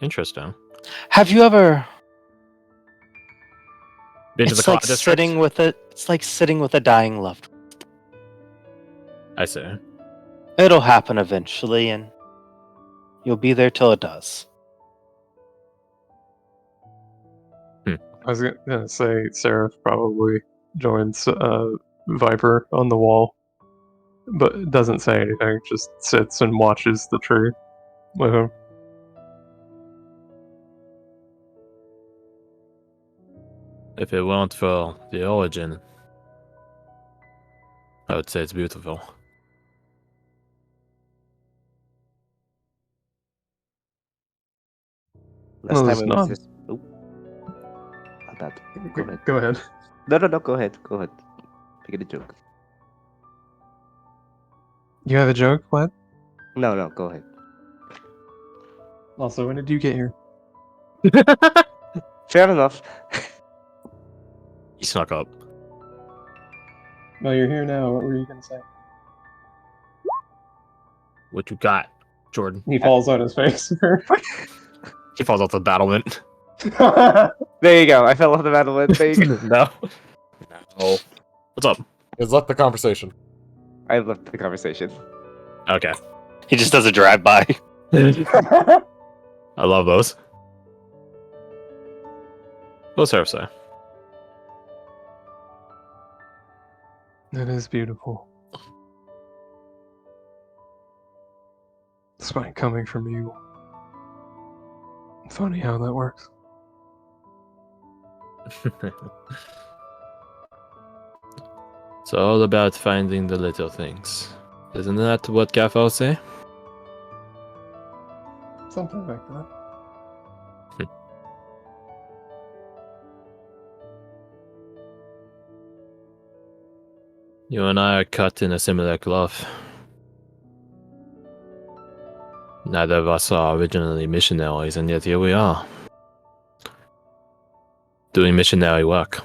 Interesting. Have you ever? Been to the It's like district? sitting with it. It's like sitting with a dying loved one. I see. It'll happen eventually, and you'll be there till it does. I was gonna say Seraph probably joins Viper on the wall, but doesn't say anything. Just sits and watches the tree with him. If it weren't for the origin, I would say it's beautiful. Last No, time it's I was not. just. Oh, not that. Go ahead. Go ahead. No. Go ahead. Go ahead. Make it a joke. You have a joke, what? No. Go ahead. Also, when did you get here? Fair enough. He snuck up. Well, you're here now. What were you gonna say? What you got, Jordan? He falls on his face. He falls off the battlement. There you go. I fell off the battlement. There you go. No. What's up? Has left the conversation. I left the conversation. Okay. He just does a drive-by. I love those. What's Seraph say? It is beautiful. Despite coming from you. Funny how that works. It's all about finding the little things. Isn't that what Gaffal say? Something like that. You and I are cut in a similar cloth. Neither of us are originally missionaries, and yet here we are. Doing missionary work.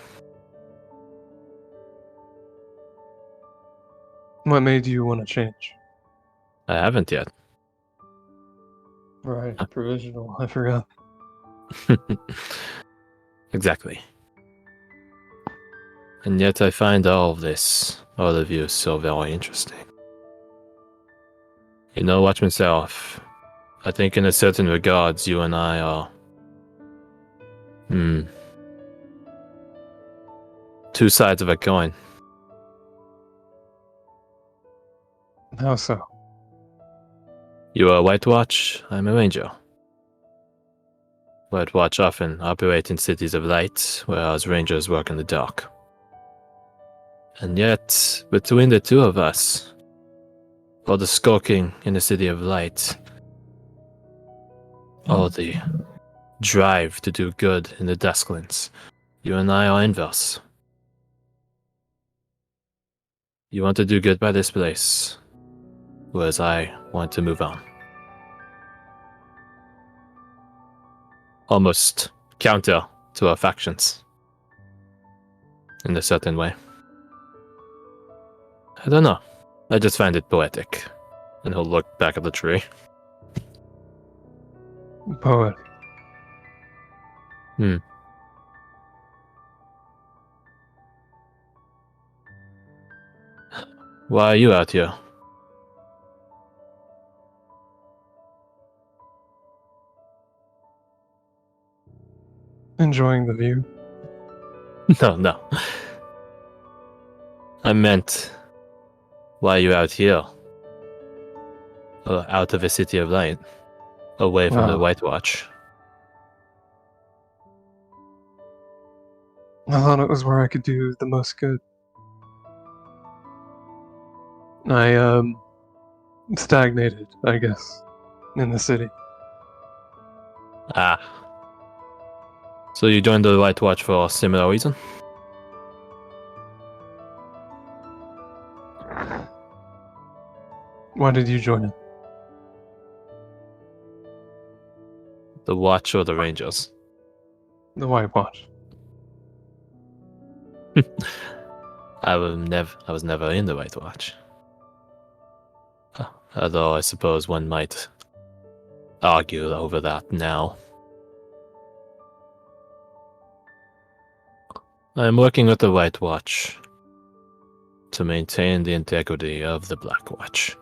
What made you want to change? I haven't yet. Right, provisional. I forgot. Exactly. And yet I find all of this, all of you, so very interesting. You know, Watchman Seraph, I think in a certain regards, you and I are... two sides of a coin. How so? You are a White Watch, I'm a Ranger. White Watch often operate in cities of light, whereas Rangers work in the dark. And yet, between the two of us, all the skulking in the city of light, all the drive to do good in the Dusklands, you and I are inverse. You want to do good by this place, whereas I want to move on. Almost counter to our factions. In a certain way. I don't know. I just find it poetic. And he'll look back at the tree. Poet. Why are you out here? Enjoying the view. No. I meant, why are you out here? Or out of a city of light? Away from the Wow. White Watch? I thought it was where I could do the most good. I stagnated, I guess, in the city. Ah. So you joined the White Watch for a similar reason? Why did you join it? The Watch or the Rangers? The White Watch. I was never in the White Watch. Although I suppose one might argue over that now. I'm working with the White Watch to maintain the integrity of the Black Watch.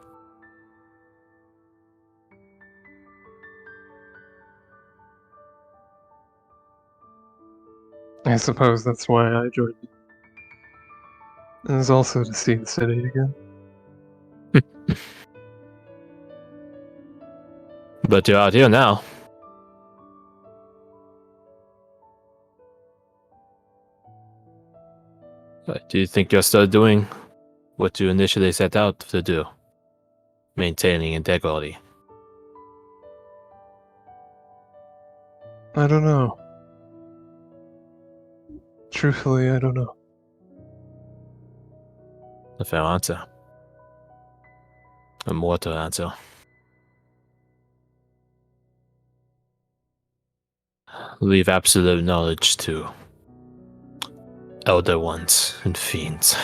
I suppose that's why I joined you. It was also to see the city again. But you're out here now. Do you think you're still doing what you initially set out to do? Maintaining integrity. I don't know. Truthfully, I don't know. A fair answer. A mortal answer. Leave absolute knowledge to elder ones and fiends.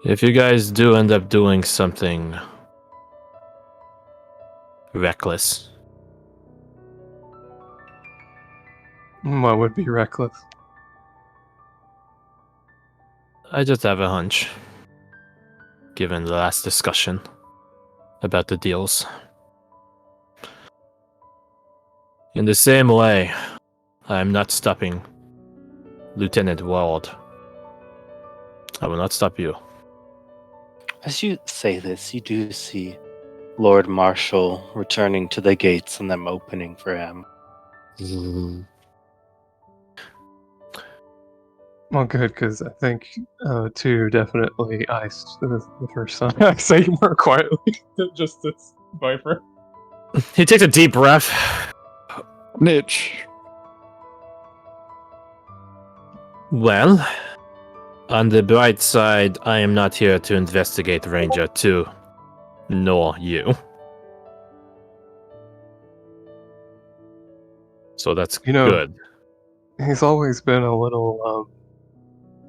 If you guys do end up doing something reckless, What would be reckless? I just have a hunch, given the last discussion about the deals. In the same way, I am not stopping Lieutenant Wald. I will not stop you. As you say this, you do see Lord Marshal returning to the gates and them opening for him. Well, good, because I think 2 definitely iced the first time. I say more quietly, just as Viper. He takes a deep breath. Niche. Well, on the bright side, I am not here to investigate Ranger 2, nor you. So that's You know, good. He's always been a little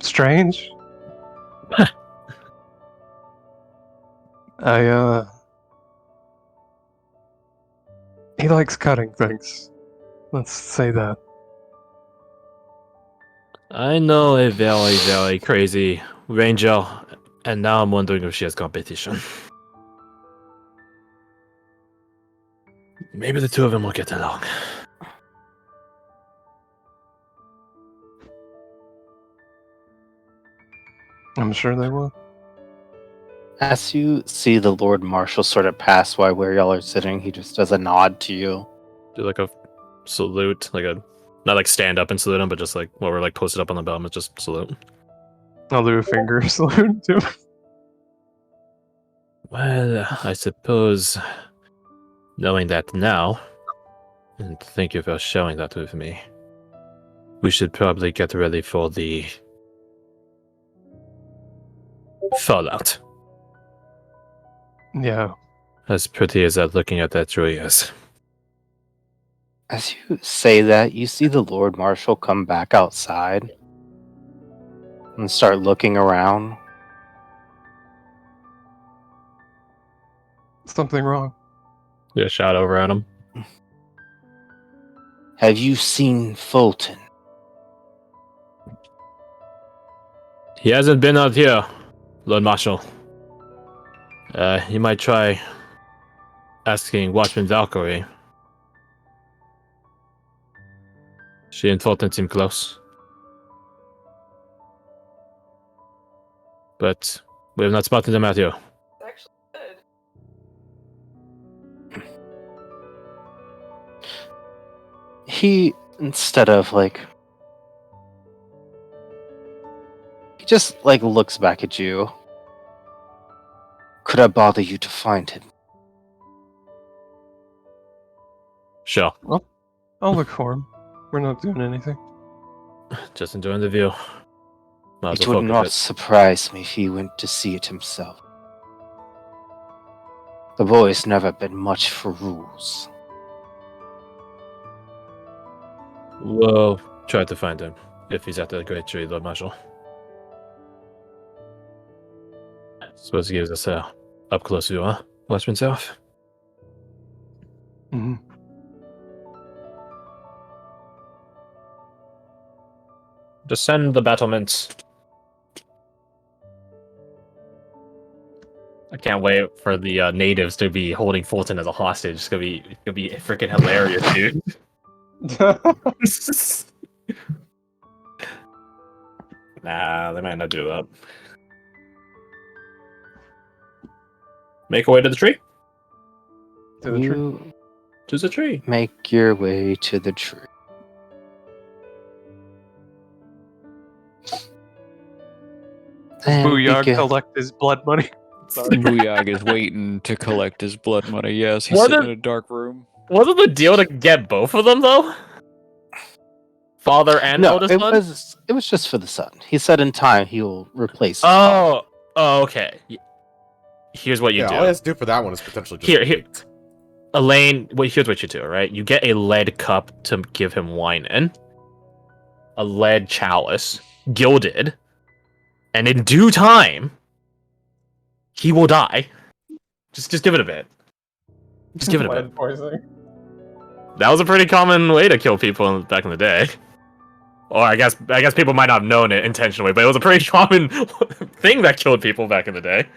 strange. He likes cutting things. Let's say that. I know a very, very crazy Ranger, and now I'm wondering if she has competition. Maybe the two of them will get along. I'm sure they will. As you see the Lord Marshal sort of pass by where y'all are sitting, he just does a nod to you. Do like a salute, not like stand up and salute him, but just like while we're like posted up on the bottom, it's just salute. I'll do a finger salute to him. Well, I suppose knowing that now, and thank you for sharing that with me, we should probably get ready for the fallout. Yeah. As pretty as that looking at that tree is. As you say that, you see the Lord Marshal come back outside and start looking around. Something wrong. Yeah, shout over at him. Have you seen Fulton? He hasn't been out here, Lord Marshal. You might try asking Watchman Valkyrie. She and Fulton seem close. But we have not spotted them out here. Actually good. He, instead of he just looks back at you. Could I bother you to find him? Sure. I'll look for him. We're not doing anything. Just enjoying the view. Might as It well would focus not it. surprise me if he went to see it himself. The boy's never been much for rules. We'll try to find him if he's at the Great Tree, Lord Marshal. Suppose he gives us a up close view, huh? Westman South. Mhm. Descend the battlements. I can't wait for the natives to be holding Fulton as a hostage. It's gonna be freaking hilarious, dude. Nah, they might not do that. Make our way to the tree. To the tree. You To the tree. make your way to the tree. And Booyah begin- collect his blood money. Sorry. Booyag is waiting to collect his blood money. Yes, he's What sitting if- in a dark room. Wasn't the deal to get both of them though? Father and No, eldest it son? was just for the son. He said in time he'll replace his father. Oh, okay. Here's what you Yeah, do. all he has to do for that one is potentially just Here. wait. Elaine, here's what you do, right? You get a lead cup to give him wine in, a lead chalice, gilded, and in due time, he will die. Just give it a bit. Just give it a bit. Lead poisoning. That was a pretty common way to kill people back in the day. Or I guess people might not have known it intentionally, but it was a pretty common thing that killed people back in the day.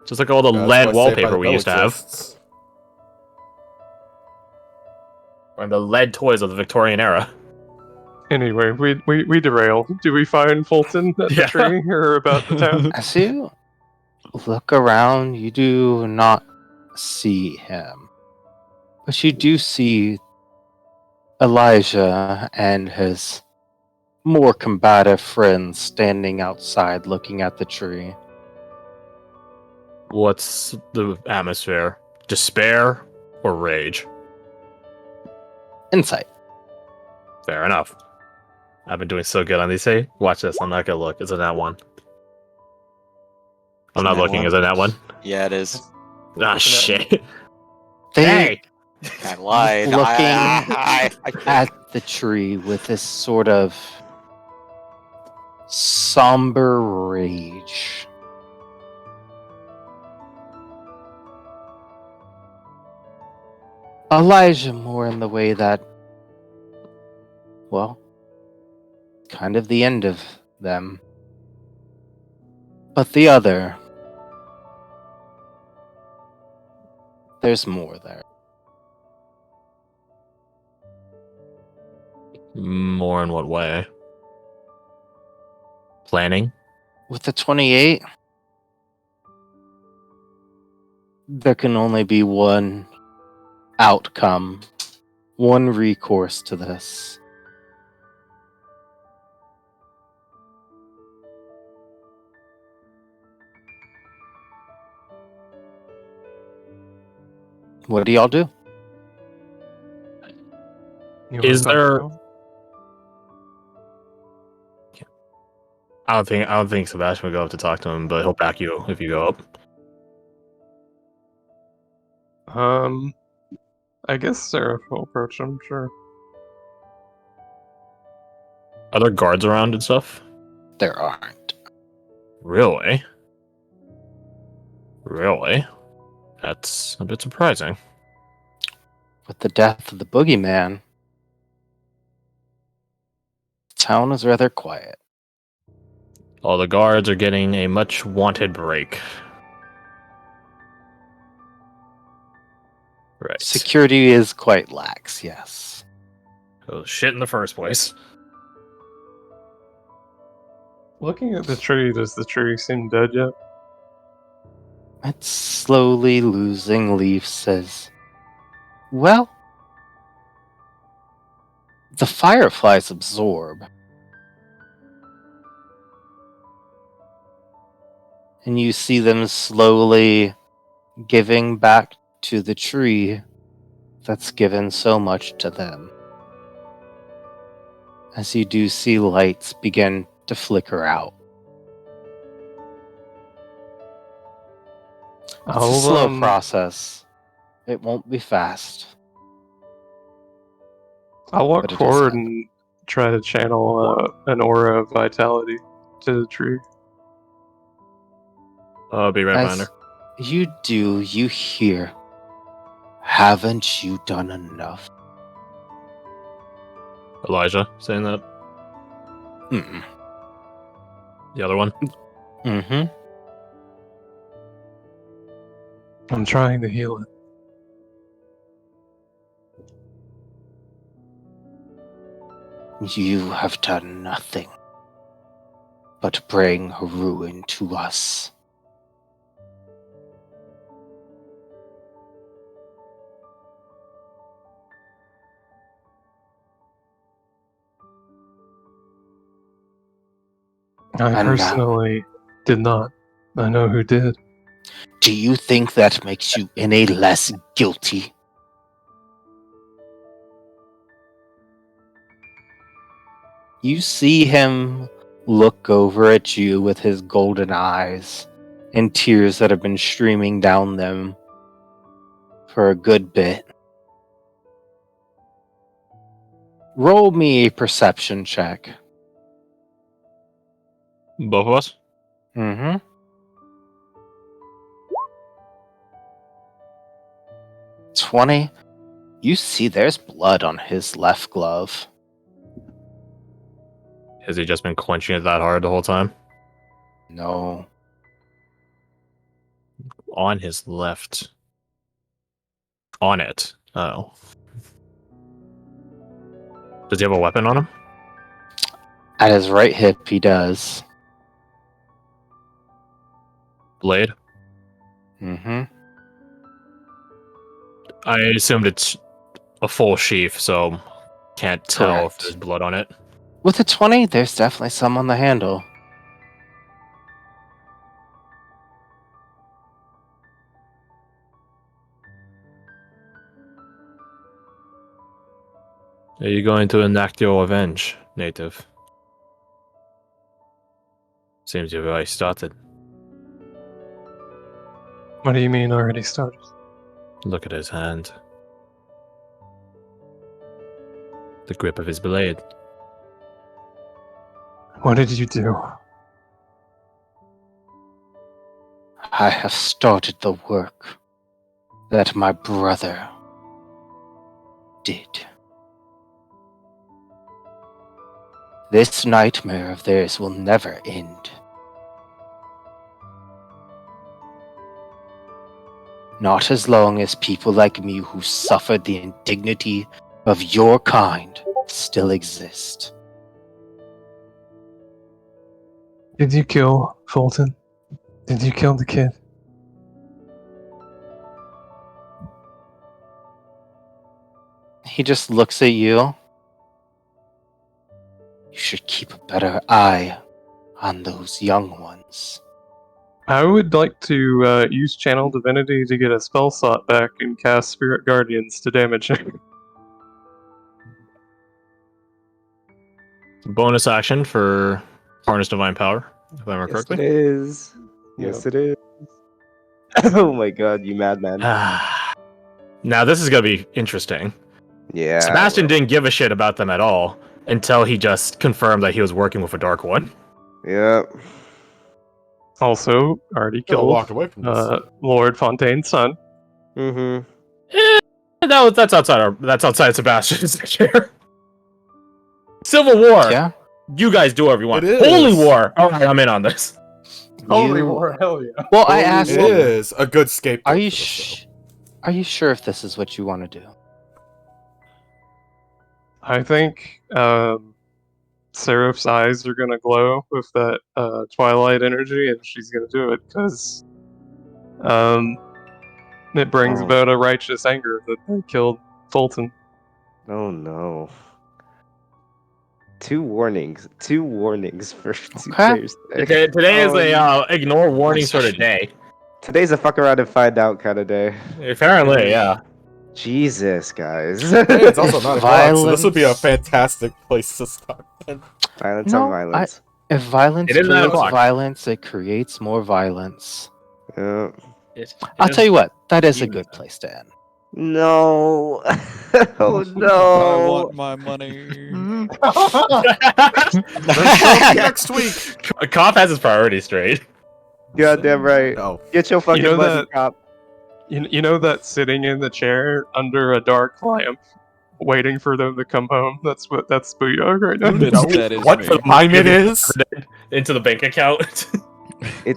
Just like all the That's lead why Saved by wallpaper the we Bell used to have. exists. Or the lead toys of the Victorian era. Anyway, we derail. Do we find Fulton at the Yeah. tree or about the town? As you look around, you do not see him. But you do see Elijah and his more combative friends standing outside looking at the tree. What's the atmosphere? Despair or rage? Insight. Fair enough. I've been doing so good on these. Hey, watch this. I'm not gonna look. It's in that one. I'm not That looking. one? Is it that one? Yeah, it is. Ah, shit. They Hey! I lied. Looking I at the tree with this sort of somber rage. Elijah more in the way that, well, kind of the end of them. But the other, there's more there. More in what way? Planning? With the 28, there can only be one outcome, one recourse to this. What do y'all do? You wanna Is talk there- about- I don't think Sebastian would go up to talk to him, but he'll back you if you go up. I guess Seraph will approach him. Sure. Are there guards around and stuff? There aren't. Really? Really? That's a bit surprising. With the death of the boogeyman, the town is rather quiet. All the guards are getting a much wanted break. Right. Security is quite lax, yes. Oh, shit in the first place. Looking at the tree, does the tree seem dead yet? It's slowly losing leaves, says, well, the fireflies absorb. And you see them slowly giving back to the tree that's given so much to them. As you do see lights begin to flicker out. It's a slow process. It won't be fast. I'll walk But it does forward happen. and try to channel an aura of vitality to the tree. I'll be right behind As, her. You do, you hear. Haven't you done enough? Elijah saying that. Mm-mm. The other one. Mm-hmm. I'm trying to heal it. You have done nothing but bring ruin to us. I And personally did not. I know who did. Do you think that makes you any less guilty? You see him look over at you with his golden eyes and tears that have been streaming down them for a good bit. Roll me a perception check. Both of us. Mm-hmm. 20. You see there's blood on his left glove. Has he just been clenching it that hard the whole time? No. On his left. On it. Oh. Does he have a weapon on him? At his right hip, he does. Blade? Mm-hmm. I assumed it's a full sheath, so can't tell if Correct. there's blood on it. With a 20, there's definitely some on the handle. Are you going to enact your revenge, native? Seems you've already started. What do you mean already started? Look at his hand. The grip of his blade. What did you do? I have started the work that my brother did. This nightmare of theirs will never end. Not as long as people like me who suffered the indignity of your kind still exist. Did you kill Fulton? Did you kill the kid? He just looks at you. You should keep a better eye on those young ones. I would like to use Channel Divinity to get a spell slot back and cast Spirit Guardians to damage him. Bonus action for Harness Divine Power, if I remember Yes, it correctly. is. Yes, it is. Oh my god, you madman. Now this is gonna be interesting. Yeah. Sebastian didn't give a shit about them at all until he just confirmed that he was working with a Dark One. Yeah. Also, already Gotta killed walk away from this. Lord Fontaine's son. Mm-hmm. That's outside Sebastian's chair. Civil War. Yeah? You guys do whatever you want. It is. Holy War. All right, I'm in on this. Holy You- war, hell yeah. Well, I asked It you, is a good scapegoat. are you for this, are you sure if this is what you want to do? I think Seraph's eyes are gonna glow with that twilight energy, and she's gonna do it because it brings Oh. about a righteous anger that they killed Fulton. Oh no. Two warnings. Two warnings for two Okay. players today. Today is Oh, a ignore warning sort of day. Today's a fuck around and find out kind of day. Apparently, yeah. Jesus, guys. Hey, it's also 9 o'clock, so this would be a Violence. fantastic place to start. Violence No, on violence. If violence It is 9 creates o'clock. violence, it creates more violence. Yeah. I'll tell you what, that is a good place to end. No. Oh I no. want my money. Next week. Koff has his priorities straight. Goddamn right. Oh, Get your fucking know money, that- cop. You know that sitting in the chair under a dark lamp, waiting for them to come home. That's Booyah right now. That is what me. the time it is? Into the bank account. It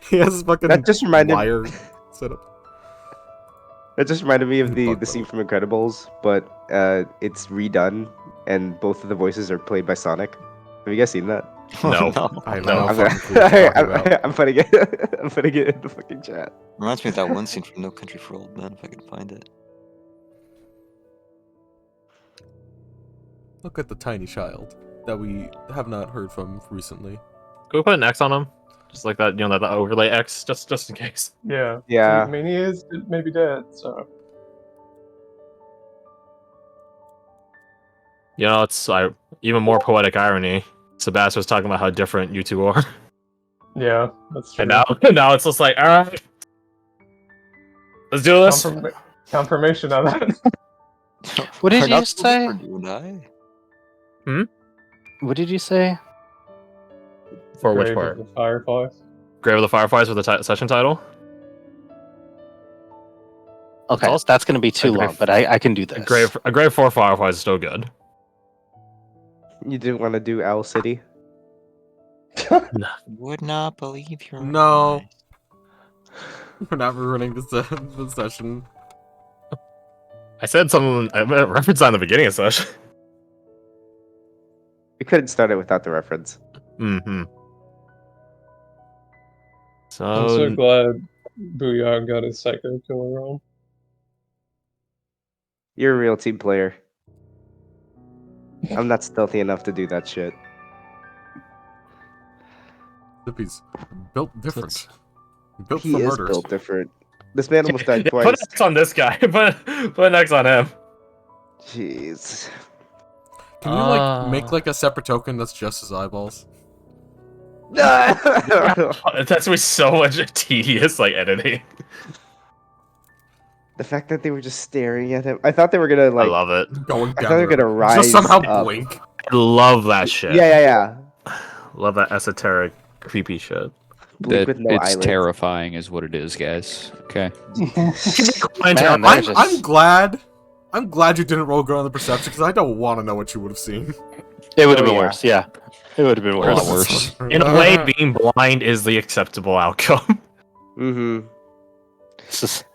He has his fucking that just reminded wire set up. that just reminded me of the Bug scene from Incredibles, but it's redone, and both of the voices are played by Sonic. Have you guys seen that? No. I have No, no I'm, fucking clue what you're talking about. I'm putting it. I'm putting it in the fucking chat. Reminds me of that one scene from No Country for Old Men, if I can find it. Look at the tiny child that we have not heard from recently. Can we put an X on him? Just like that, that overlay X, just in case. Yeah. Yeah. I mean, he is maybe dead, so. It's even more poetic irony. Sebastian was talking about how different you two are. Yeah, that's true. And now it's just like, alright. Let's do this. Confirmation of that. What did We're you not so say? different, you and I. What did you say? For which Grave part? of the Fireflies. Grave of the Fireflies with the session title? Okay, also- that's going to be too a grave- long, but I can do A this. grave for Fireflies is still good. You didn't want to do Owl City? Would not believe your No. eyes. We're not ruining the session. I said something, I referenced that in the beginning of the session. We couldn't start it without the reference. Mm-hmm. I'm so glad Booyah got his Psycho Killer on. You're a real team player. I'm not stealthy enough to do that shit. Zippy's built different. Built He for is murders. built different. This man almost died Put twice. an X on this guy. Put an X on him. Jeez. Can you make like a separate token that's just his eyeballs? That's gonna be so much tedious, editing. The fact that they were just staring at him. I thought they were gonna I love it. Going I down thought they were there. gonna rise. Just somehow up. blink. I love that shit. Yeah. Love that esoteric, creepy shit. Blink That with no it's eyelids. terrifying, is what it is, guys. Okay. Man, I'm, they're I'm glad. I'm glad you didn't roll good on the perception because I don't want to know what you would have seen. It would have Oh, been yeah. worse. Yeah, it would have been A worse. lot worse. In a way, being blind is the acceptable outcome. Mm-hmm.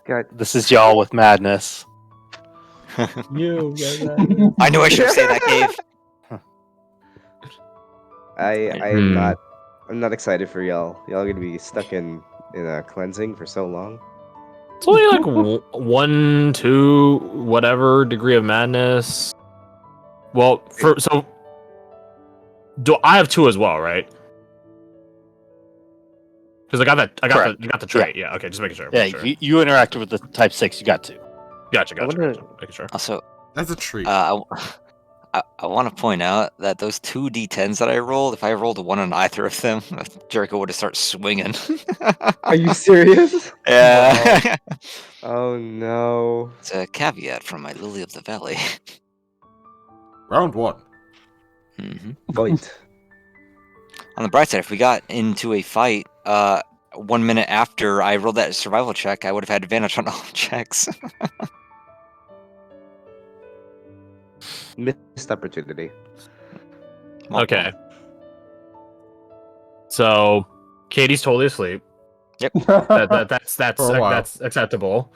God. This is y'all with madness. You. I knew I should have said that, Gabe. I'm not. I'm not excited for y'all. Y'all are gonna be stuck in a cleansing for so long. It's only like 1, 2, whatever degree of madness. Well, I have 2 as well, right? Because I got Correct. the trait. Yeah. Okay, just making sure. Yeah, making sure. you interacted with the type 6. You got to. Gotcha. wonder- Making sure. Also, That's a treat. I want to point out that those 2 d10s that I rolled, if I rolled a 1 on either of them, Jericho would have started swinging. Are you serious? Yeah. Oh no. It's a caveat from my Lily of the Valley. Round 1. hmm Fight. On the bright side, if we got into a fight 1 minute after I rolled that survival check, I would have had advantage on all checks. Missed opportunity. Okay. So, Katie's totally asleep. That's For a while. that's acceptable.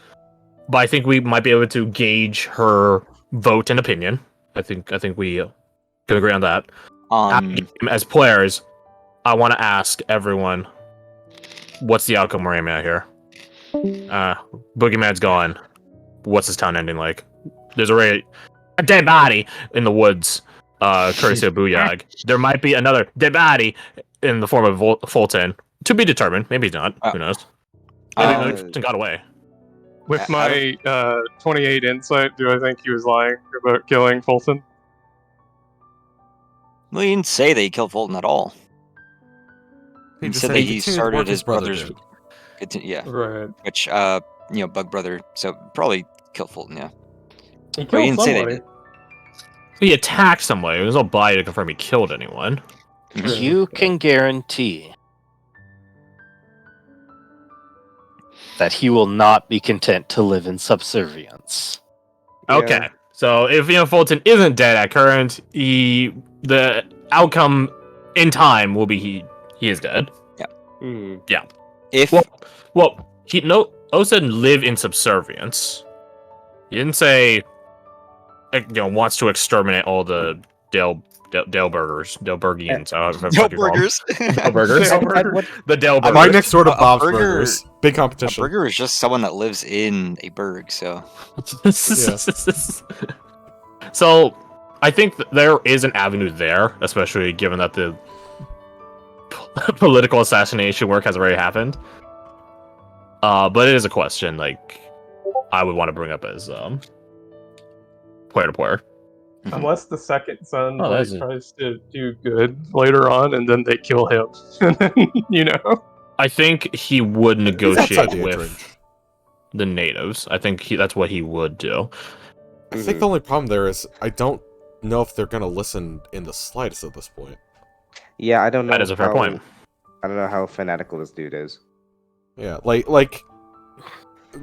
But I think we might be able to gauge her vote and opinion. I think we can agree on that. As players, I want to ask everyone, what's the outcome we're aiming at here? Boogeyman's gone. What's this town ending like? There's already a dead body in the woods, courtesy of Booyag. There might be another dead body in the form of Fulton. To be determined. Maybe not. Who knows? Maybe Fulton got away. With my 28 insight, do I think he was lying about killing Fulton? Well, you didn't say that he killed Fulton at all. He You just said said that he he continued to started work his brother brother's. did. Yeah, Right. which Bug Brother. So probably killed Fulton. Yeah. He But you killed didn't say somebody. that. He attacked somebody. There's no body to confirm he killed anyone. Mhm. You can guarantee that he will not be content to live in subservience. Okay. Yeah. So if Fulton isn't dead at current, the outcome in time will be he is dead. Hmm. If Well, O said live in subservience. He didn't say wants to exterminate all the Daleburgians. no burgers, Daleburgers. The Daleburgers. Right next door to A Bob's burger- Burgers. Big a competition. burger is just someone that lives in a burg. So So, I think there is an avenue there, especially given that the political assassination work has already happened. But it is a question I would want to bring up as player to player. Unless the second son Oh, that's it. tries to do good later on, and then they kill him, and then I think he would outside negotiate the with range. the natives. I think that's what he would do. I think the only problem there is I don't know if they're gonna listen in the slightest at this point. Yeah, I don't know. That is a fair point. I don't know how fanatical this dude is. Yeah, like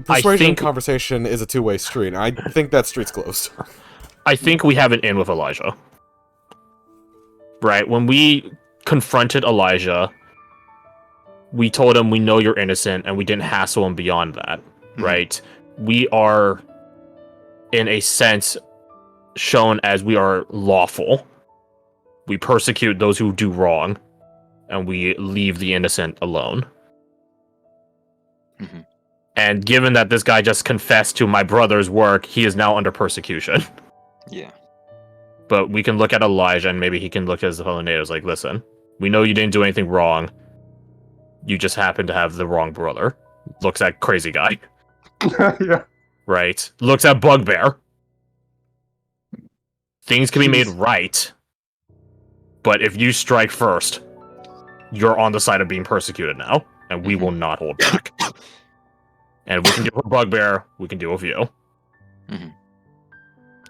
persuasion think- conversation is a two-way street. And I think that street's closed. I think we have an in with Elijah. Right? When we confronted Elijah, we told him we know you're innocent and we didn't hassle him beyond that. Right? We are, in a sense, shown as we are lawful. We persecute those who do wrong, and we leave the innocent alone. Mhm. And given that this guy just confessed to my brother's work, he is now under persecution. yeah, But we can look at Elijah, and maybe he can look at his fellow natives like, listen, we know you didn't do anything wrong. You just happen to have the wrong brother. Looks at crazy guy. yeah. Right? Looks at Bugbear. Things can be made right. But if you strike first, you're on the side of being persecuted now. And we will not hold back. And we can deal with Bugbear, we can deal with you.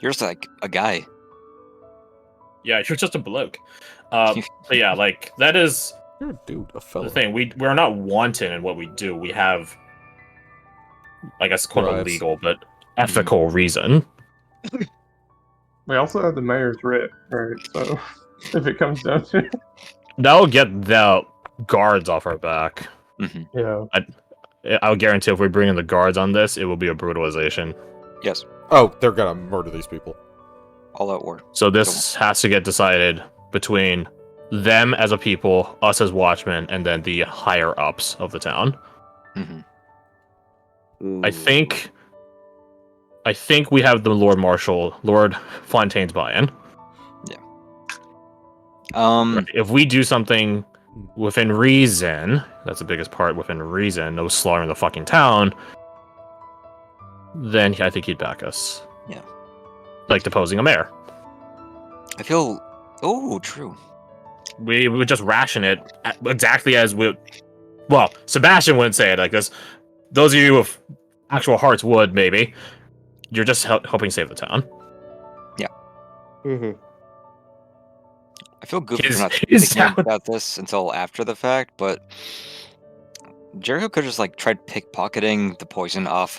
you're just like a guy. Yeah, you're just a bloke. But yeah, that is You're a dude, a fellow. the thing. We're not wanton in what we do. We have, I guess, quote a Bribes. legal but ethical reason. We also have the mayor's writ, right? So if it comes down to it, That'll get the guards off our back. yeah. I'll guarantee if we bring in the guards on this, it will be a brutalization. Yes, Oh, they're gonna murder these people. all out war. So this has to get decided between them as a people, us as watchmen, and then the higher ups of the town. I think we have the Lord Marshal, Lord Fontaine's buy-in. If we do something within reason, that's the biggest part, within reason, no slaughtering the fucking town, then I think he'd back us. Yeah. Like deposing a mayor. I feel. Oh, true. We would just ration it exactly as we. Well, Sebastian wouldn't say it like this. Those of you with actual hearts would, maybe. You're just helping save the town. Mm-hmm. I feel good His- for not his thinking town- about this until after the fact, but Jericho could just tried pickpocketing the poison off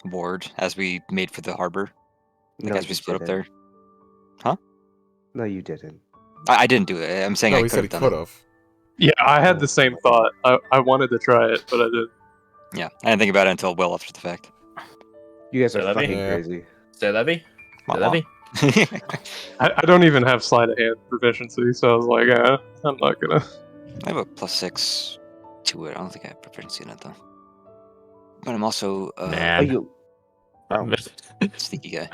Ward as we made for the harbor. As we split up there. No, you didn't. I didn't do it. I'm saying No, I he said he could have could done it. have. Yeah, I had the same thought. I wanted to try it, but I didn't. Yeah, I didn't think about it until well after the fact. You guys So are that'd be- fucking Yeah. crazy. Say Levy? Wah, Levy? I don't even have sleight of hand proficiency, so I was like, I'm not gonna. I have a +6 to it. I don't think I have proficiency in it though. But I'm also Oh, Man. you. Oh. a sneaky guy.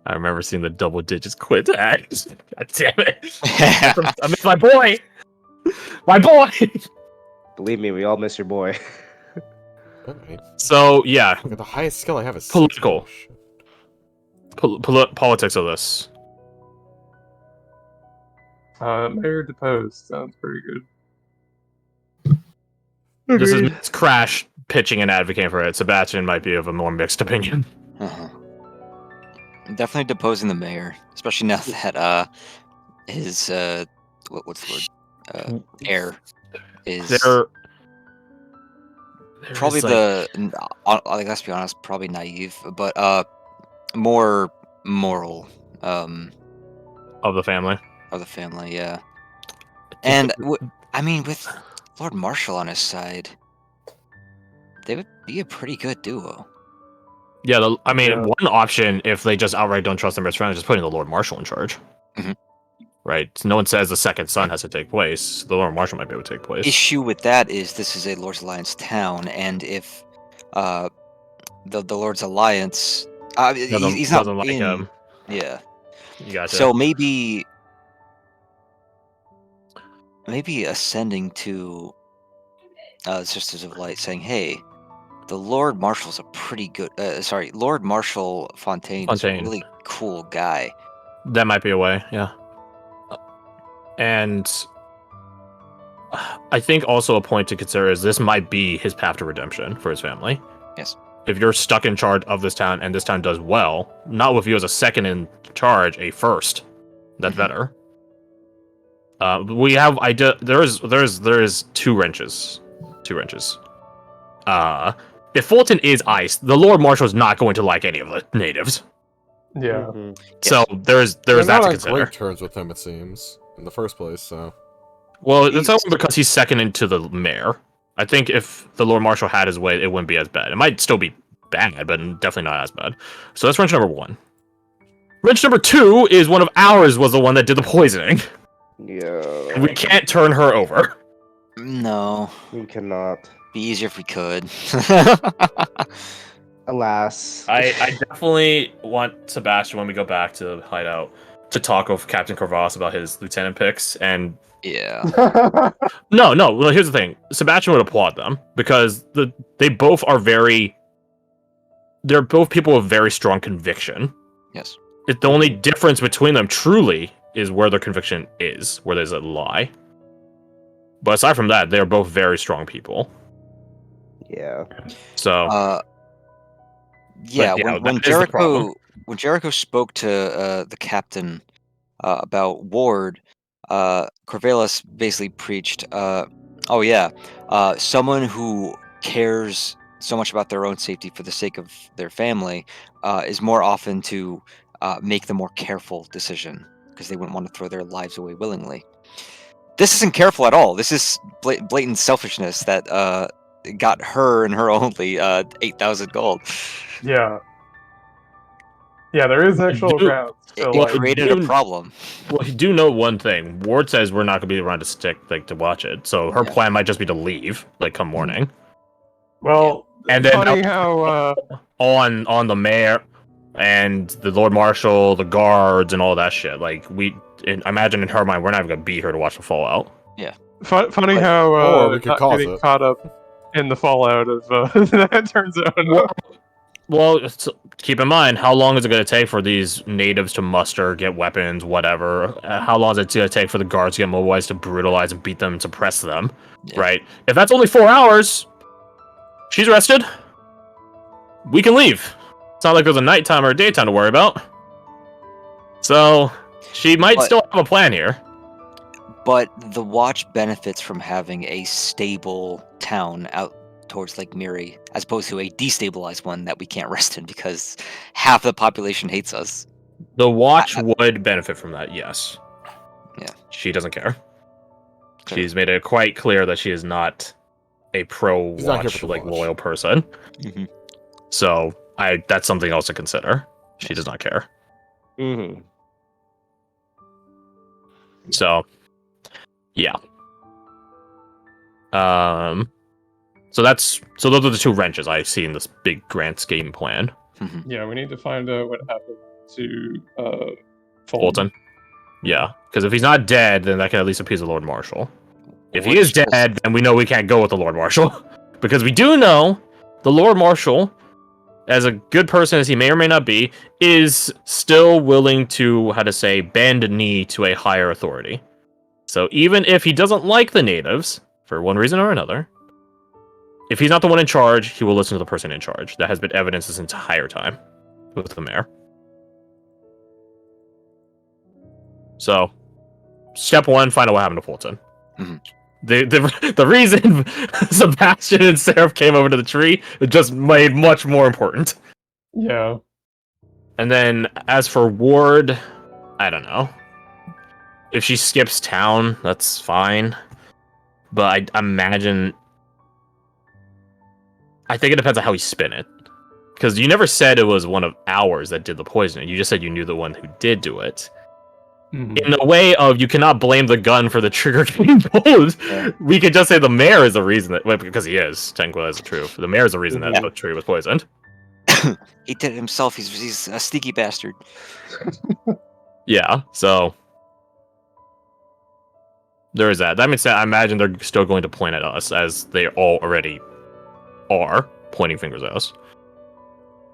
I remember seeing the double digits quit tags. God damn it. I miss my boy! My boy! Believe me, we all miss your boy. Alright. So, yeah. Okay, the highest skill I have is Political. 6. Politics of this. Mayor deposed sounds pretty good. This is it's Crash pitching and advocating for it. Sebastian might be of a more mixed opinion. Uh-huh. I'm definitely deposing the mayor, especially now that his what's the word? Heir is probably like, let's be honest, probably naive, but more moral of the family. of the family, yeah. And I mean, with Lord Marshall on his side, they would be a pretty good duo. Yeah, I mean, Yeah. one option, if they just outright don't trust their best friend, is just putting the Lord Marshal in charge. Mhm. Right? No one says the second son has to take place. The Lord Marshal might be able to take place. Issue with that is this is a Lord's Alliance town, and if the Lord's Alliance, he's not doesn't like in. him. Yeah. You gotcha. So maybe ascending to Sisters of Light, saying, "Hey, the Lord Marshal's a pretty good. Lord Marshal Fontaine is a Fontaine. really cool guy." That might be a way, yeah. And I think also a point to consider is this might be his path to redemption for his family. Yes. If you're stuck in charge of this town and this town does well, not with you as a second in charge, a first, that's better. We have there is two wrenches. If Fulton is ice, the Lord Marshal is not going to like any of the natives. Yeah. Mhm. So there's They're that not to on consider. great terms with him, it seems, in the first place. So Well, it's only because he's second into the mayor. I think if the Lord Marshal had his way, it wouldn't be as bad. It might still be bad, but definitely not as bad. So that's wrench number 1. Wrench number 2 is one of ours was the one that did the poisoning. Yeah. We can't turn her over. No, We cannot. be easier if we could. Alas. I definitely want Sebastian, when we go back to the hideout, to talk with Captain Corvas about his lieutenant picks. And Yeah. no. Well, here's the thing: Sebastian would applaud them because they both are very. They're both people with very strong conviction. Yes. The only difference between them truly is where their conviction is, where there's a lie. But aside from that, they're both very strong people. Yeah. So. Yeah, But, when that is the problem. Jericho spoke to the captain about Ward, Corvallis basically preached, "Oh yeah, someone who cares so much about their own safety for the sake of their family is more often to make the more careful decision because they wouldn't want to throw their lives away willingly." This isn't careful at all. This is blatant selfishness that got her and her only 8,000 gold. Yeah. Yeah, there is actual grounds to It like. created a problem. Well, you do know one thing. Ward says we're not gonna be around to stick to watch it. So her plan might just be to leave, come morning. Well, And then funny how on the mayor and the Lord Marshal, the guards, and all that shit. I imagine in her mind, we're not even gonna be here to watch the fallout. Yeah. funny Like, how or we could not cause getting it. caught up in the fallout of that turns out. Well, keep in mind, how long is it going to take for these natives to muster, get weapons, whatever? How long is it going to take for the guards to get mobilized to brutalize and beat them and suppress them? Yeah. Right? If that's only 4 hours, she's rested. We can leave. It's not like there's a nighttime or a daytime to worry about. So, she might still have a plan here. But the watch benefits from having a stable town out towards Lake Miri, as opposed to a destabilized one that we can't rest in because half the population hates us. The watch would benefit from that, yes. Yeah. She doesn't care. Clearly. She's made it quite clear that she is not a She's not here pro-watch, for the watch. loyal person. Mhm. So, that's something else to consider. She does not care. Mm-hmm. So, yeah. So those are the 2 wrenches I see in this big grand scheme plan. Yeah, we need to find out what happened to Fulton. Yeah, because if he's not dead, then that can at least appease the Lord Marshal. If he Which is dead, then we know we can't go with the Lord Marshal. Because we do know the Lord Marshal, as a good person as he may or may not be, is still willing to, bend a knee to a higher authority. So even if he doesn't like the natives, for one reason or another, if he's not the one in charge, he will listen to the person in charge. That has been evidenced this entire time with the mayor. So, step 1, find out what happened to Fulton. Mhm. The reason Sebastian and Seraph came over to the tree it just made much more important. Yeah. And then as for Ward, I don't know. If she skips town, that's fine. But I imagine. I think it depends on how you spin it. Because you never said it was one of ours that did the poisoning. You just said you knew the one who did do it. Mhm. In the way of you cannot blame the gun for the trigger getting pulled. Yeah. We could just say the mayor is the reason that. Well, because he is. Technically, that's true. The mayor is the reason that Yeah. the tree was poisoned. He did it himself. He's a sneaky bastard. Yeah, so. There is that. That means that I imagine they're still going to point at us as they all already are pointing fingers at us.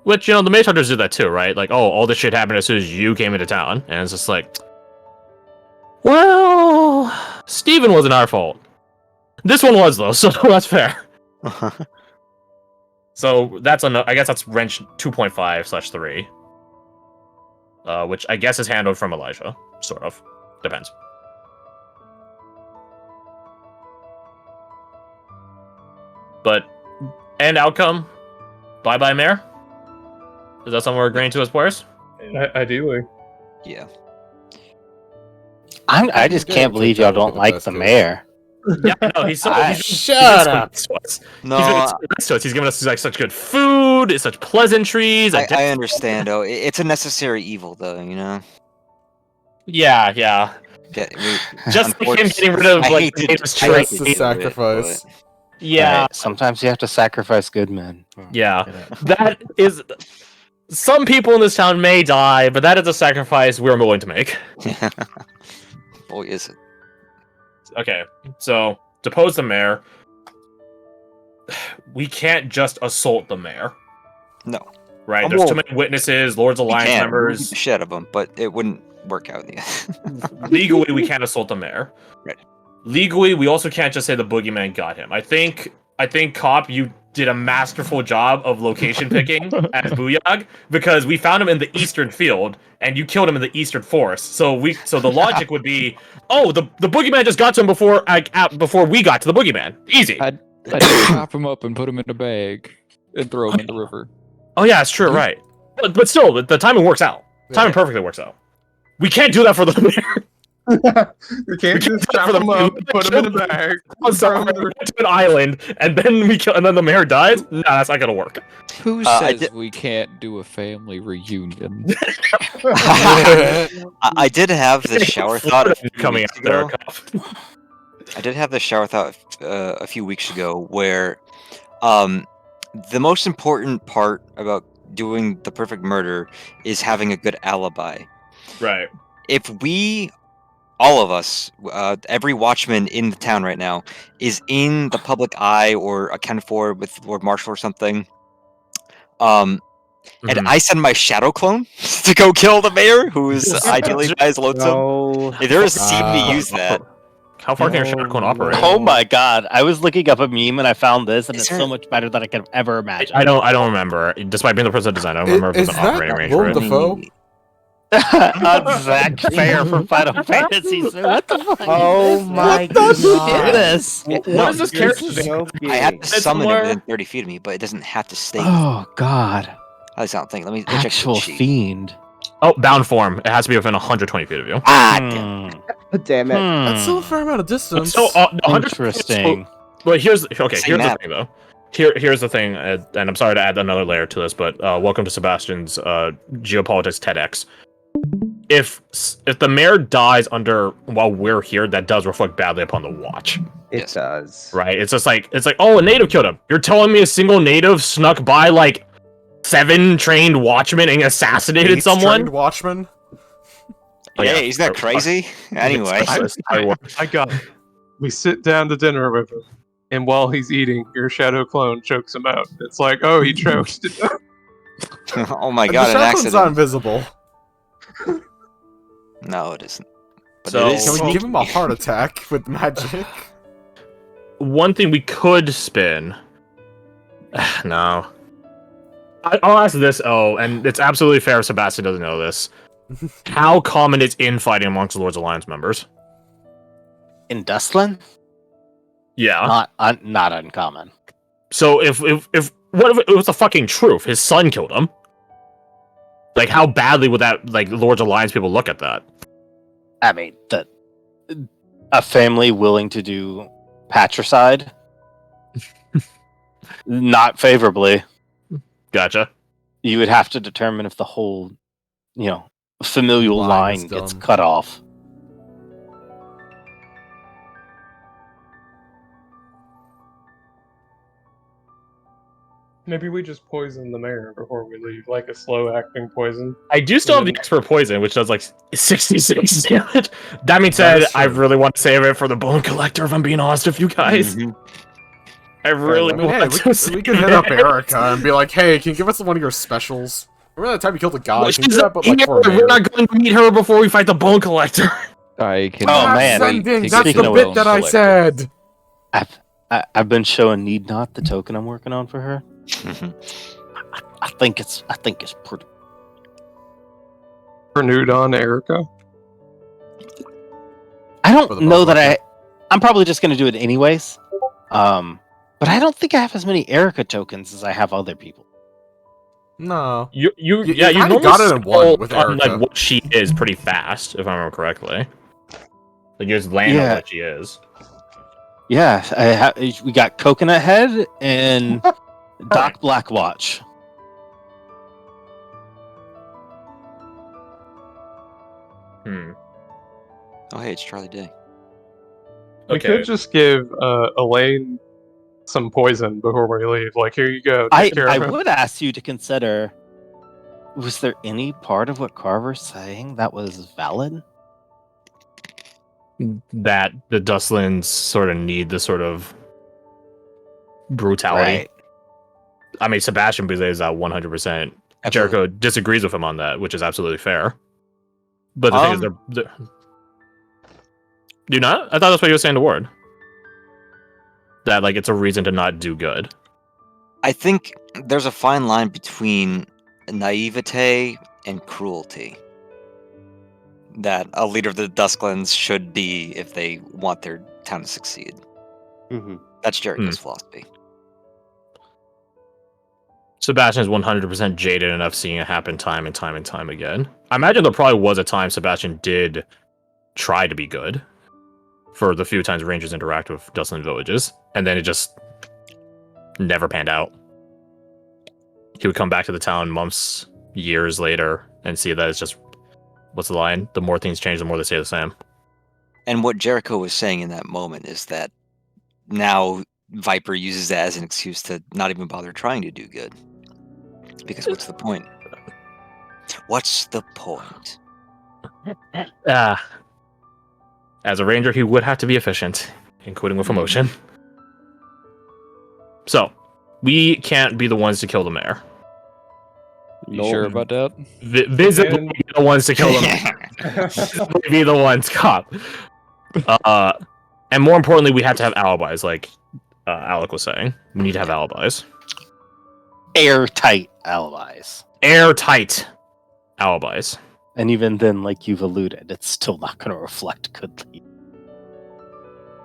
Which, you know, the Mage Hunters did that too, right? Like, oh, all this shit happened as soon as you came into town. And it's just like, well, Steven wasn't our fault. This one was, though, so that's fair. So that's I guess that's wrench 2.5/3. Which I guess is handled from Elijah, sort of. Depends. But end outcome, bye-bye mayor. Is that something we're agreeing to as players? Ideally. Yeah. I just can't believe y'all don't like the mayor. Yeah, no, he's so. Shut up. No, He's been so nice to us. He's given us like such good food, such pleasantries. I understand. Oh, it's a necessary evil, though. You know. Yeah. Yeah, Just like him getting rid of I like hate to- Davis I hate Trade. to the do it, sacrifice. but- Yeah, Right, sometimes you have to sacrifice good men. yeah. Get it. That is. Some people in this town may die, but that is a sacrifice we're willing to make. Boy, is it. Okay, so depose the mayor. We can't just assault the mayor. No. Right? Oh, There's too well, many witnesses, Lords Alliance We beat members. the shit out of them, but it wouldn't work out in the end. Legally, we can't assault the mayor. Right. Legally, we also can't just say the boogeyman got him. I think, Cop, you did a masterful job of location picking as Booyag because we found him in the eastern field and you killed him in the eastern forest. So the logic would be, oh, the boogeyman just got to him before we got to the boogeyman. Easy. I just chop him up and put him in a bag and throw him in the river. Oh yeah, it's true, right? But still, the timing works out. Timing perfectly works out. We can't do that for the mayor. We can't just do that chop for the them up, put them in a bag. To an island, and then and then the mayor dies. Nah, that's not gonna work. Who I says we can't do a family reunion? I did have this shower thought a few coming weeks out there. ago. I did have this shower thought a few weeks ago where the most important part about doing the perfect murder is having a good alibi. Right. If we, all of us, every watchman in the town right now is in the public eye or accounted for with Lord Marshal or something, and Mhm. I send my shadow clone to go kill the mayor, who is ideally by his lonesome. No. If there is a scene to use that. How far can your shadow clone operate? Oh my god, I was looking up a meme and I found this, and Is it's there- so much better than I could ever imagine. I don't remember. Despite being the person that designed it, I don't remember if Is it's an that operating range Willem for it. Dafoe? Zach Fair from Final Fantasy. What the fuck? Oh is this? my What the shit God. is this? What is this You're character? so I have big. to summon it somewhere- within 30 feet of me, but it doesn't have to stay. Oh god, At least I don't think. Let me check actual the sheet. fiend. Oh, bound form. It has to be within 120 feet of you. Ah, damn. Damn it. That's still a fair amount of distance. So 100 Interesting. But here's okay. Same Here's the map. thing, though. Here's the thing, and I'm sorry to add another layer to this, but welcome to Sebastian's geopolitics TEDx. If the mayor dies while we're here, that does reflect badly upon the watch, It Yes. does. right? It's like oh, a native killed him. You're telling me a single native snuck by like 7 trained watchmen and assassinated Eight someone? trained watchman. Oh, Yeah, yeah. he's not crazy. Anyway, I got it. We sit down to dinner with him, and while he's eating, your shadow clone chokes him out. It's like, oh, he choked. oh my And god, the an shotgun's accident. not invisible. No, it isn't. But So- it is. Can we give him a heart attack with magic? One thing we could spin. No. I'll ask this. Oh, and it's absolutely fair if Sebastian doesn't know this. How common is infighting amongst the Lord's Alliance members? In Dustland? Yeah. Not uncommon. So if what if it was the fucking truth? His son killed him. Like, how badly would that, like, Lords Alliance people look at that? I mean, a family willing to do patricide, not favorably. Gotcha. You would have to determine if the whole, familial Line is line gets done. cut off. Maybe we just poison the mayor before we leave, like a slow-acting poison. I do still have the Mhm. expert poison, which does like 66 damage. That being That said, is I true. really want to save it for the Bone Collector, if I'm being honest with you guys. Mhm. I really I mean, hey, want to we save could hit up it. Erica and be like, hey, can you give us one of your specials? Remember that time you killed a god? Well, Can you she's do that, but like here, for a we're mayor? not going to meet her before we fight the Bone Collector. I can. Oh, Not man. wait sending, to that's get Speaking the to of bit Bone that I Collector. said. I've been showing Need Not the token I'm working on for her. I think it's pretty. Renewed on Erica. I For the don't know Bone that I'm probably just going to do it anyways. But I don't think I have as many Erica tokens as I have other people. No. You kinda normally got it in one scroll with on, Erica. like, what she is pretty fast, if I remember correctly. Like, you just land on Yeah. what she is. Yeah, we got Coconut Head and Doc Blackwatch. Hmm. Oh, hey, it's Charlie Day. We Okay. could just give Elaine some poison before we leave. Like, here you go. I Take care of him. would ask you to consider. Was there any part of what Carver's saying that was valid? That the Dustlands sort of need the sort of brutality. Right. I mean, Sebastian believes that 100%. Absolutely. Jericho disagrees with him on that, which is absolutely fair. But the thing is, they're... Do you not? I thought that's what you were saying to Ward. That, like, it's a reason to not do good. I think there's a fine line between naivete and cruelty that a leader of the Dusklands should be if they want their town to succeed. Mm-hmm. That's Jericho's philosophy. Sebastian is 100% jaded enough seeing it happen time and time and time again. I imagine there probably was a time Sebastian did try to be good for the few times Rangers interact with Dustland villages, and then it just never panned out. He would come back to the town months, years later, and see that it's just, what's the line? The more things change, the more they stay the same. And what Jericho was saying in that moment is that now Viper uses that as an excuse to not even bother trying to do good. Because what's the point? What's the point? As a ranger, he would have to be efficient, including with emotion. So, we can't be the ones to kill the mayor. You sure about that? Visibly And- be the ones to kill the mayor. Visibly be the ones caught. And more importantly, we have to have alibis, like Alec was saying. We need to have alibis. Airtight alibis. Airtight alibis. And even then, like you've alluded, it's still not going to reflect goodly.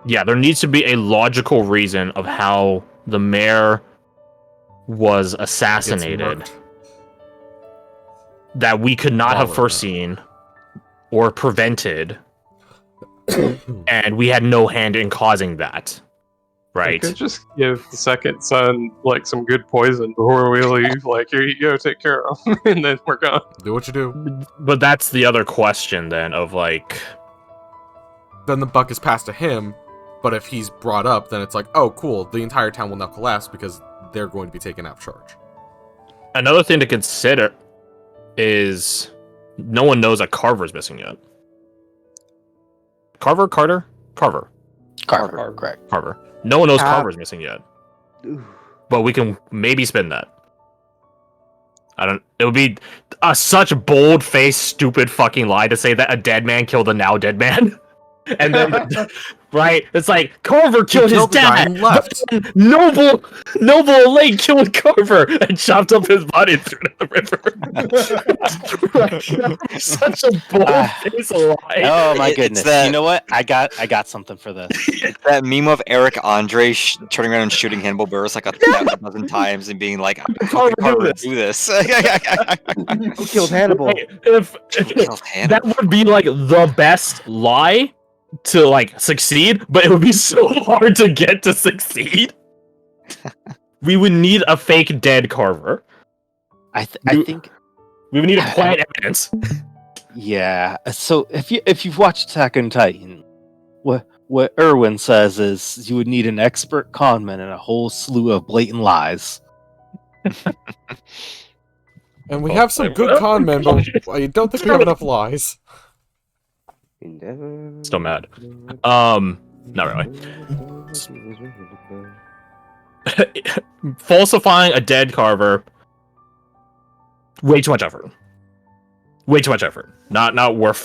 Yeah, there needs to be a logical reason of how the mayor was It's assassinated murked. that we could not have Well, foreseen or prevented, and we had no hand in causing that. We Right? could just give the second son like some good poison before we leave. Like, here you go, take care of him, and then we're gone. Do what you do. But that's the other question then of like, Then the buck is passed to him, but if he's brought up, then it's like, oh, cool, the entire town will now collapse because they're going to be taken out of charge. another thing to consider is no one knows that Carver's missing yet. Carver? Carver, Carver. correct. Carver. No one knows Ah. Carver's missing yet. But we can maybe spin that. It would be such bold-faced, stupid fucking lie to say that a dead man killed a now dead man. And then right? It's like Carver killed his killed the guy dad. and left. But then Noble Lake killed Carver and chopped up his body and threw it in the river. Right? Such a bold face of lie. Oh my It's goodness! that- You know what? I got something for this. That meme of Eric Andre turning around and shooting Hannibal Buress like 1,000 times and being like, "How could Carver do this?" Who killed Hannibal? Right, if Killed Hannibal. that would be like the best lie to like succeed, but it would be so hard to get to succeed. We would need a fake dead Carver. I think. We would need to plant evidence. Yeah. So if you've watched Attack on Titan, what Erwin says is you would need an expert conman and a whole slew of blatant lies. And we have some good con men, but I don't think we have enough lies. Still mad. Not really. Falsifying a dead Carver. Way too much effort. Way too much effort. Not worth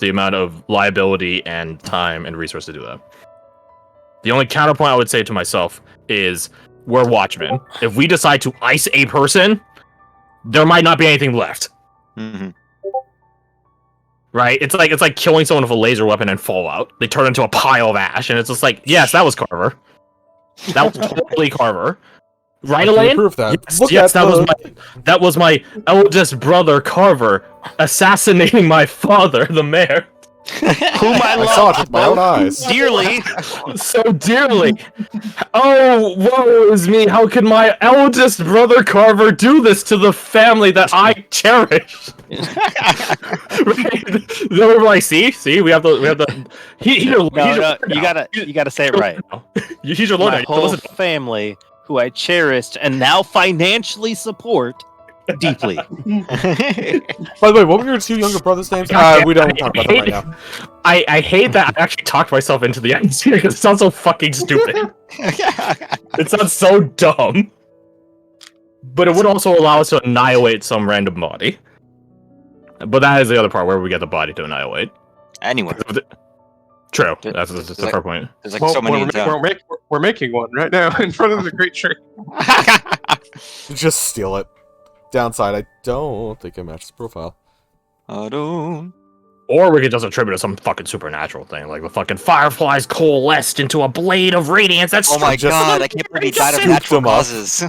the amount of liability and time and resource to do that. The only counterpoint I would say to myself is we're watchmen. If we decide to ice a person, there might not be anything left. Mm-hmm. Right? It's like killing someone with a laser weapon in Fallout. They turn into a pile of ash, and it's just like, yes, that was Carver. That was totally Carver. Right, I can Elaine? prove that. Yes, Look yes, at that was my eldest brother Carver assassinating my father, the mayor, Whom I saw it with my own eyes. dearly. so dearly. Oh, woe is me! How could my eldest brother Carver do this to the family that I cherish? Right? They were like, see, we have the. He's your No, lord you now. gotta say it right. He's your lord. My now. whole Listen, family, who I cherished and now financially support deeply. By the way, what were your two younger brothers' names? We don't talk about them right now. I hate that I actually talked myself into the idea because it sounds so fucking stupid. It sounds so dumb. But it would also allow us to annihilate some random body. But that is the other part where we get the body to annihilate. Anyway, True. There- That's a fair point. there's like so many in town. We're making one right now in front of the Great Tree. Just steal it. Downside, I don't think it matches profile. I don't. Or we could just attribute it to some fucking supernatural thing, like the fucking Fireflies coalesced into a blade of radiance. That's Oh my just god, I can't believe he died of scooped natural them up. causes.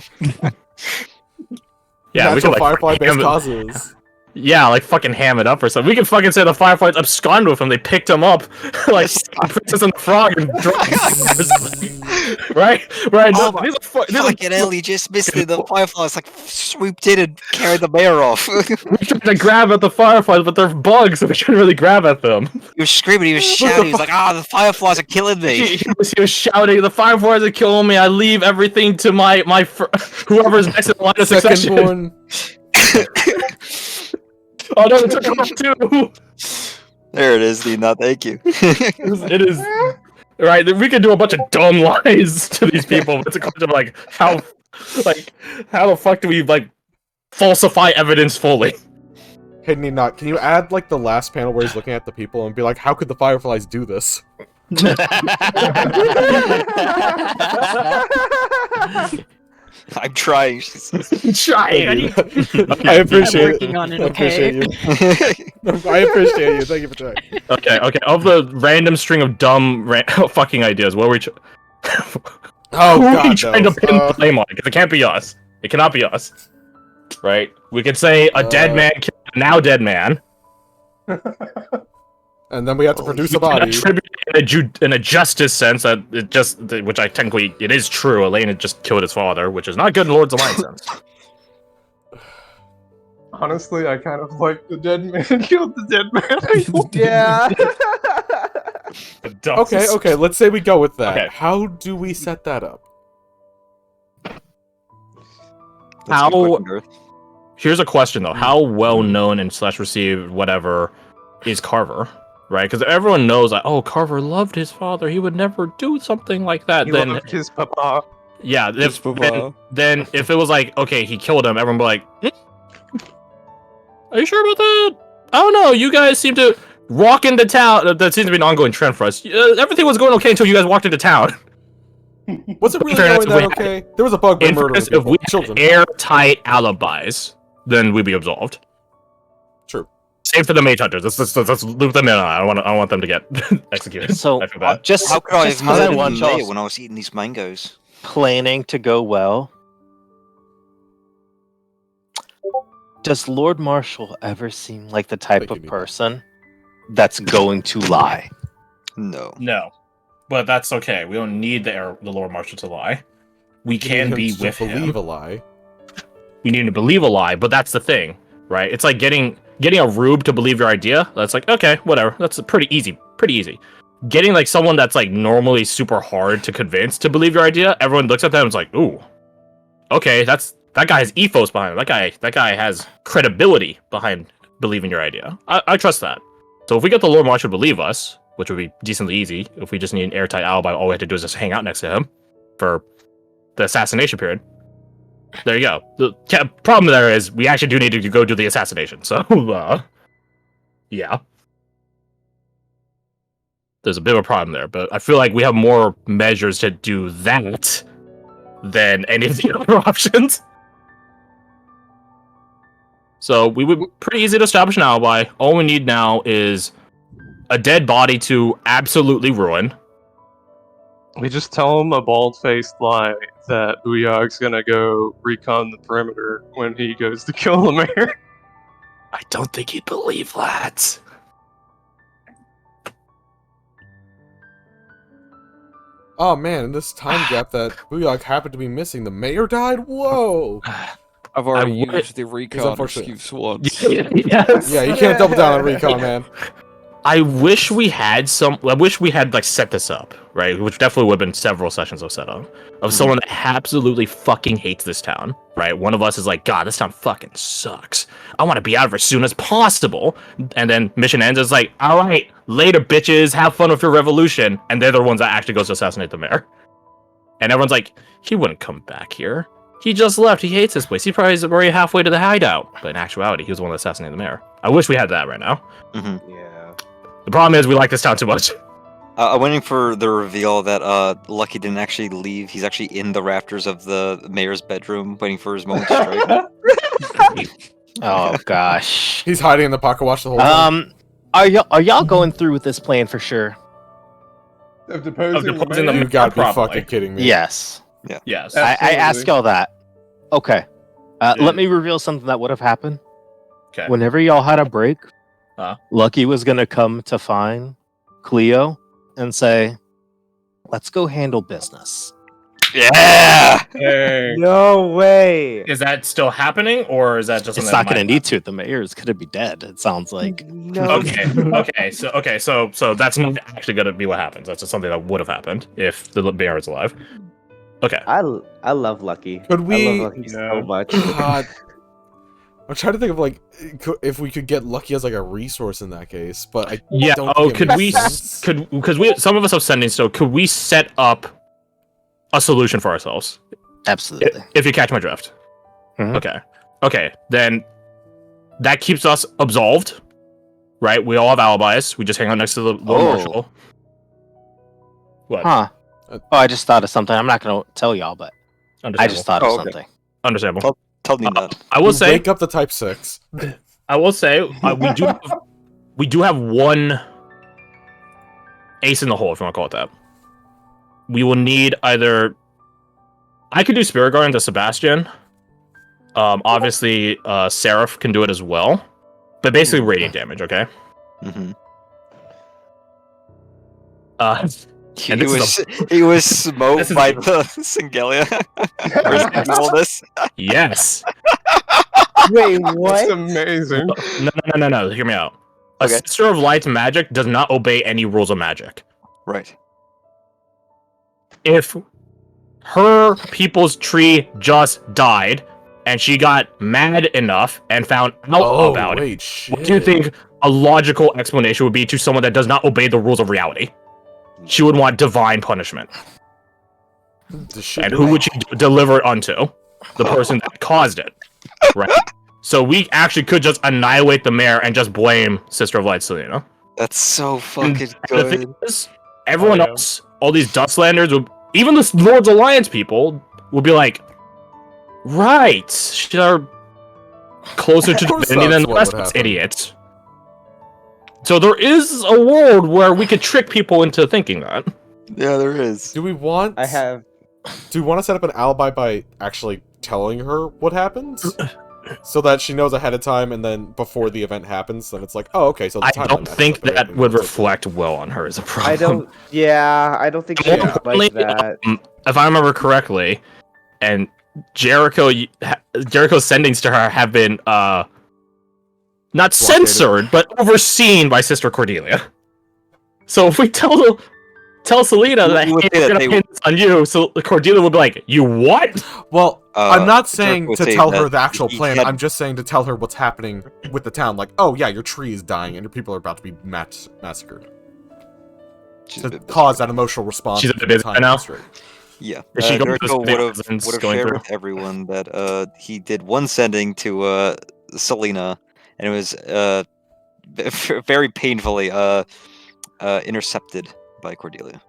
Yeah, we could Natural like Firefly-based ham it- causes. Yeah, like fucking ham it up or something. We could fucking say the Fireflies absconded with him. They picked him up, like Princess and the Frog, and dropped him. Right. Oh my These are these are Fucking hell, he just missed it. The Fireflies like swooped in and carried the mayor off. He we tried to grab at the Fireflies, but they're bugs, so we couldn't really grab at them. was screaming, he was shouting, he was like, the Fireflies are killing me. He was shouting, "The Fireflies are killing me! I leave everything to my whoever's next in line of succession." Secondborn. Oh no, they took him off too. There it is, Nina, thank you. It is right. We could do a bunch of dumb lies to these people. But it's a question of like how the fuck do we like falsify evidence fully? Hey, Ninot, can you add like the last panel where he's looking at the people and be like, how could the Fireflies do this? I'm trying. she says. Trying. I appreciate it. working on it, I appreciate you. I appreciate you. Thank you for trying. Okay. Of the random string of dumb fucking ideas, what were we? Oh Who are god, we trying no. to pin the blame on? Because it can't be us. It cannot be us. Right? We could say a dead man killed a now dead man. And then we have to produce a We can body. attribute it in a justice sense that it just, which I technically it is true. Elaine had just killed his father, which is not good in Lord's Alliance sense. Honestly, I kind of like the dead man killed the dead man. Yeah. Okay, let's say we go with that. Okay. How do we set that up? That's a good How- question, Garth. Here's a question though: how well known and / received whatever is Carver? Right? Because everyone knows like, oh, Carver loved his father. He would never do something like that. He Then loved his papa. yeah, His papa. then if it was like, okay, he killed him, everyone would be like, are you sure about that? I don't know. You guys seem to. walk into town. That seems to be an ongoing trend for us. Everything was going okay until you guys walked into town. Was it really fairness, going if that we okay? There was a bug In murdering fairness, if people, we had children. airtight alibis, then we'd be absolved. True. Same for the mage hunters. Let's loop them in. I want them to get executed. So I feel bad. just How could I just have 'cause I murdered want the mayor y'all's when I was eating these mangoes? planning to go well, does Lord Marshall ever seem like the type Thank you, of Mika. person that's going to lie? No. No, but that's okay. We don't need the Lord Marshal to lie. We You can need be him to with believe him. a lie. We need to believe a lie, but that's the thing, right? It's like getting a rube to believe your idea. That's like, okay, whatever. That's pretty easy. Pretty easy. Getting like someone that's like normally super hard to convince to believe your idea, everyone looks at them and is like, ooh, okay, that guy has ethos behind him. That guy has credibility behind believing your idea. I trust that. So if we get the Lord Marshal to believe us, which would be decently easy, if we just need an airtight alibi, all we have to do is just hang out next to him for the assassination period. There you go. The problem there is we actually do need to go do the assassination. So, yeah. There's a bit of a problem there, but I feel like we have more measures to do that than any of the other options. So we would pretty easy to establish an alibi. All we need now is a dead body to absolutely ruin. We just tell him a bald-faced lie that Uyag's gonna go recon the perimeter when he goes to kill the mayor. I don't think he'd believe that. Oh man, in this time gap that Booyog happened to be missing, the mayor died? Whoa! I've already would- used the recon unfortunate. excuse once. Yes. Yeah, you can't double down on recon, man. I wish we had like set this up, right? Which definitely would have been several sessions of setup of someone that absolutely fucking hates this town, right? One of us is like, God, this town fucking sucks. I want to be out of here as soon as possible. And then mission ends. It's like, all right, later, bitches, have fun with your revolution. And they're the ones that actually goes to assassinate the mayor. And everyone's like, he wouldn't come back here. He just left. He hates this place. He probably is already halfway to the hideout. But in actuality, he was the one that assassinated the mayor. I wish we had that right now. Mm-hmm. Yeah. The problem is we like this town too much. I'm waiting for the reveal that Lucky didn't actually leave. He's actually in the rafters of the mayor's bedroom, waiting for his moment to strike. Oh gosh. He's hiding in the pocket watch the whole time. Are y'all going through with this plan for sure? Of deposing deposing the You gotta be probably. fucking kidding me. Yes. Yes. Yeah. I asked y'all that. Okay. Yeah. Let me reveal something that would have happened. Okay. Whenever y'all had a break, Uh-huh. Lucky was gonna come to find Cleo and say, "Let's go handle business." Yeah! Hey. No way. Is that still happening, or is that just? It's something not that gonna might need to. The mayor's gonna be dead. It sounds like. No. So that's not actually gonna be what happens. That's just something that would have happened if the bear is alive. Okay. I love Lucky. Could we- I love Lucky so much. God. I'm trying to think of like if we could get Lucky as like a resource in that case, but I Yeah. don't Oh, think it could makes we? sense. Because we some of us have sending. So could we set up a solution for ourselves? Absolutely. If you catch my drift. Mhm. Okay. Okay. Then that keeps us absolved, right? We all have alibis. We just hang out next to the Lord Oh. Marshal. What? Huh. Oh, I just thought of something. I'm not gonna tell y'all, but I just thought of Oh, okay. something. Understandable. Tell me that. I will You say. wake up the Type 6. I will say we do have one ace in the hole, if you want to call it that. We will need either. I could do Spirit Guardian to Sebastian. Obviously, Seraph can do it as well, but basically radiant damage. Okay. Mm-hmm. And this is He was smoked this is by a- the Singelia. This. Yes. Wait, That's what? amazing. No. Hear me out. A Okay. Sister of Light's magic does not obey any rules of magic. Right. If her people's tree just died and she got mad enough and found out about it, wait, shit. what do you think a logical explanation would be to someone that does not obey the rules of reality? She would want divine punishment. This shit And who would she deliver it unto? The person that caused it. Right? So we actually could just annihilate the mayor and just blame Sister of Light Selena. That's so fucking The good. thing is, everyone Oh, yeah. else, all these Dustlanders, even the Lord's Alliance people, will be like, right, she are closer to Of course divinity that's than the what rest would of us happen. idiots. So there is a world where we could trick people into thinking that. Yeah, there is. Do we want? I have. Do we want to set up an alibi by actually telling her what happens, so that she knows ahead of time, and then before the event happens, then it's like, oh, okay. So the I timeline don't matches think up and that everything would goes like reflect well on her as a problem. I don't. Yeah, I don't think she More Yeah. would like importantly, that. if I remember correctly, and Jericho's sendings to her have been not Blockaded. censored, but overseen by Sister Cordelia. So if we tell Selena that, You would hey, say we're that gonna they pin this on you, so Cordelia would be like, you what? Well, I'm not saying Jericho to would tell say her that the actual he plan. had- I'm just saying to tell her what's happening with the town. Like, oh yeah, your tree is dying and your people are about to be massacred. She's a To bit cause that emotional response. She's a to bit the busy time now? straight. Yeah, Is she going to Jericho the would have residence going shared through? with everyone that he did one sending to Selena, and it was very painfully intercepted by Cordelia.